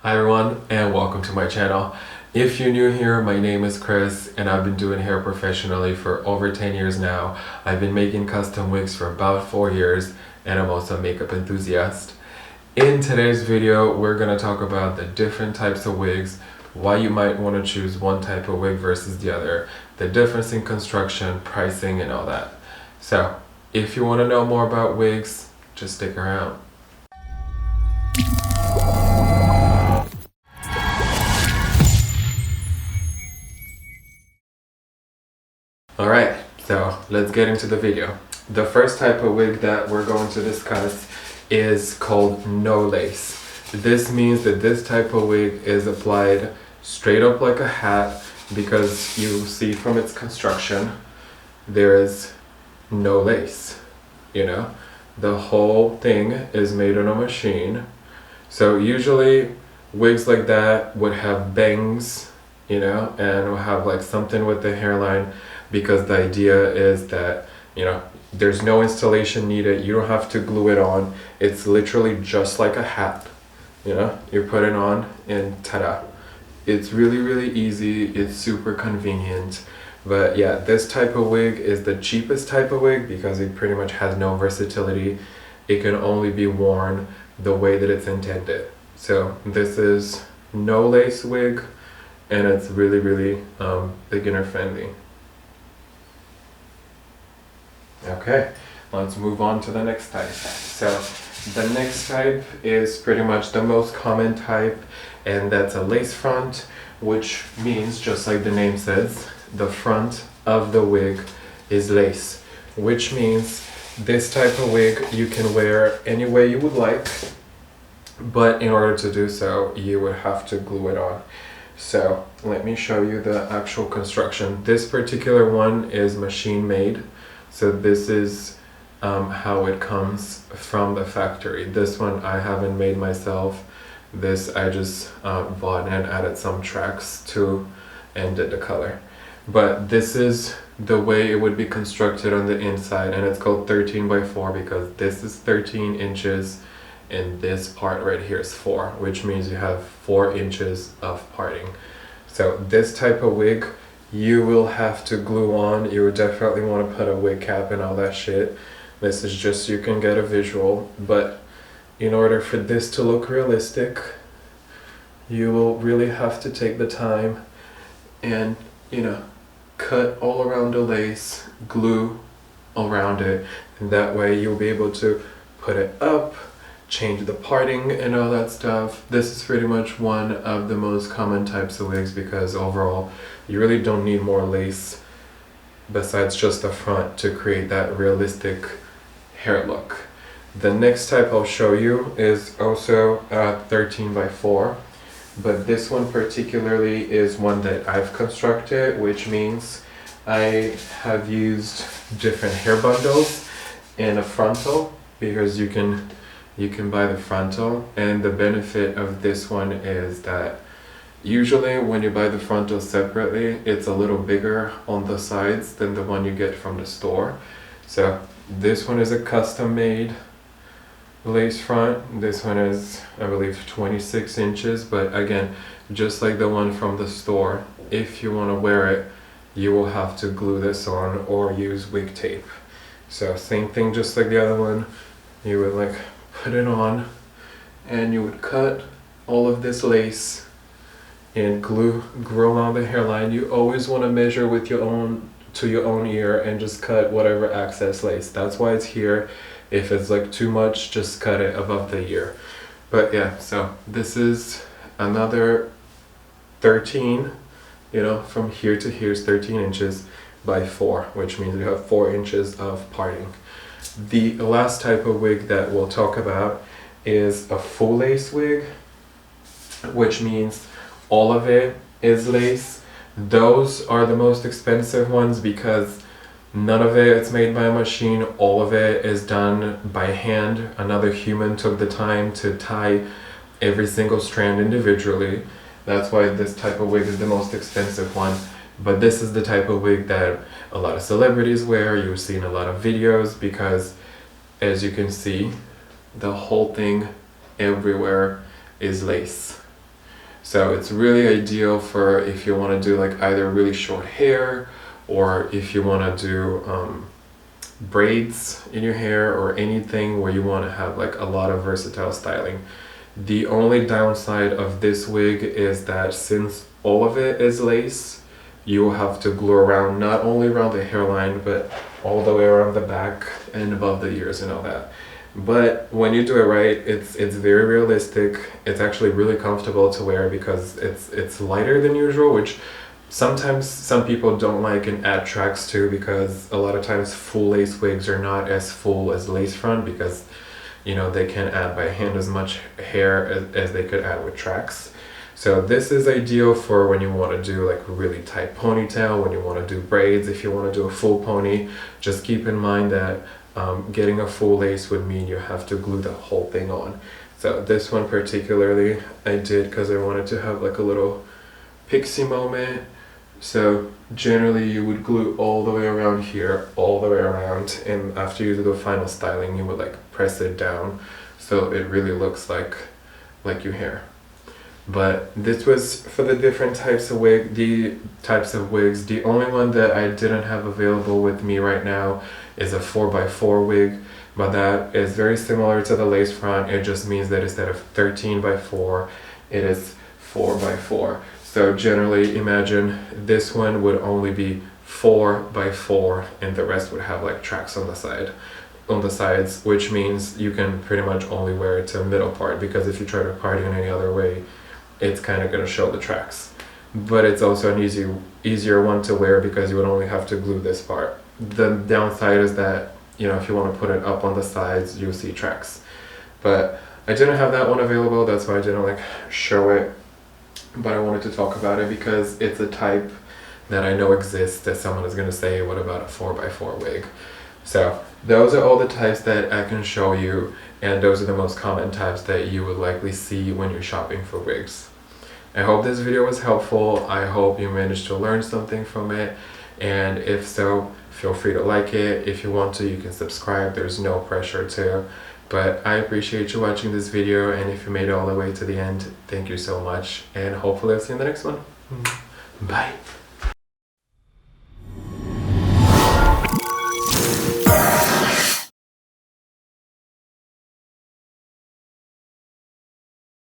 Hi everyone and welcome to my channel. If you're new here, my name is Chris and I've been doing hair professionally for over 10 years now. I've been making custom wigs for about 4 years and I'm also a makeup enthusiast. In today's video, we're going to talk about the different types of wigs, why you might want to choose one type of wig versus the other, the difference in construction, pricing, and all that. So, if you want to know more about wigs, just stick around. Alright, so let's get into the video. The first type of wig that we're going to discuss is called no lace. This means that this type of wig is applied straight up like a hat because you see from its construction there is no lace. You know, the whole thing is made on a machine. So usually wigs like that would have bangs, you know, and will have like something with the hairline, because the idea is that, you know, there's no installation needed. You don't have to glue it on. It's literally just like a hat, you know, you put it on and ta-da. It's really easy. It's super convenient. But yeah, this type of wig is the cheapest type of wig because it pretty much has no versatility. It can only be worn the way that it's intended. So this is no lace wig and it's really beginner friendly. Okay, let's move on to the next type. So the next type is pretty much the most common type, and that's a lace front, which means, just like the name says, the front of the wig is lace, which means this type of wig you can wear any way you would like, but in order to do so you would have to glue it on. So let me show you the actual construction. This particular one is machine made. So this is how it comes from the factory. This one I haven't made myself. This I just bought and added some tracks to and did the color. But this is the way it would be constructed on the inside, and it's called 13 by 4 because this is 13 inches and this part right here is 4, which means you have 4 inches of parting. So this type of wig you will have to glue on. You would definitely want to put a wig cap and all that shit. This is just so you can get a visual, but in order for this to look realistic, you will really have to take the time and, you know, cut all around the lace, glue around it, and that way you'll be able to put it up, change the parting and all that stuff. This is pretty much one of the most common types of wigs because overall you really don't need more lace besides just the front to create that realistic hair look. The next type I'll show you is also 13 by 4, but this one particularly is one that I've constructed, which means I have used different hair bundles and a frontal, because you can buy the frontal, and the benefit of this one is that usually when you buy the frontal separately, it's a little bigger on the sides than the one you get from the store. So this one is a custom made lace front. This one is, I believe, 26 inches, but again, just like the one from the store, if you want to wear it, you will have to glue this on or use wig tape. So same thing, just like the other one, you would like put it on and you would cut all of this lace and glue around the hairline. You always want to measure with your own ear and just cut whatever excess lace. That's why it's here. If it's like too much, just cut it above the ear. But yeah, so this is another 13, you know, from here to here is 13 inches by 4, which means you have 4 inches of parting. The last type of wig that we'll talk about is a full lace wig, which means all of it is lace. Those are the most expensive ones because none of it is made by a machine. All of it is done by hand. Another human took the time to tie every single strand individually. That's why this type of wig is the most expensive one. But this is the type of wig that a lot of celebrities wear. You've seen a lot of videos because, as you can see, the whole thing everywhere is lace. So it's really ideal for if you want to do like either really short hair, or if you want to do braids in your hair, or anything where you want to have like a lot of versatile styling. The only downside of this wig is that since all of it is lace, you will have to glue around, not only around the hairline, but all the way around the back and above the ears and all that. But when you do it right, it's very realistic. It's actually really comfortable to wear because it's lighter than usual, which sometimes some people don't like and add tracks to, because a lot of times full lace wigs are not as full as lace front, because you know they can't add by hand as much hair as they could add with tracks. So this is ideal for when you want to do like a really tight ponytail, when you want to do braids. If you want to do a full pony, just keep in mind that getting a full lace would mean you have to glue the whole thing on. So this one particularly I did because I wanted to have like a little pixie moment. So generally you would glue all the way around here, all the way around, and after you do the final styling you would like press it down so it really looks like your hair. But this was for the different types of wigs. The only one that I didn't have available with me right now is a 4x4 wig, but that is very similar to the lace front. It just means that instead of 13x4 it is 4x4. So generally imagine this one would only be 4x4 and the rest would have like tracks on the sides, which means you can pretty much only wear it to the middle part, because if you try to party in any other way, it's kind of going to show the tracks. But it's also an easier one to wear because you would only have to glue this part. The downside is that, you know, if you want to put it up on the sides, you'll see tracks. But I didn't have that one available, that's why I didn't like show it. But I wanted to talk about it because it's a type that I know exists, that someone is going to say, what about a 4x4 wig? So those are all the types that I can show you, and those are the most common types that you would likely see when you're shopping for wigs. I hope this video was helpful. I hope you managed to learn something from it, and if so, feel free to like it. If you want to, you can subscribe. There's no pressure to. But I appreciate you watching this video, and if you made it all the way to the end, thank you so much, and hopefully I'll see you in the next one. Bye.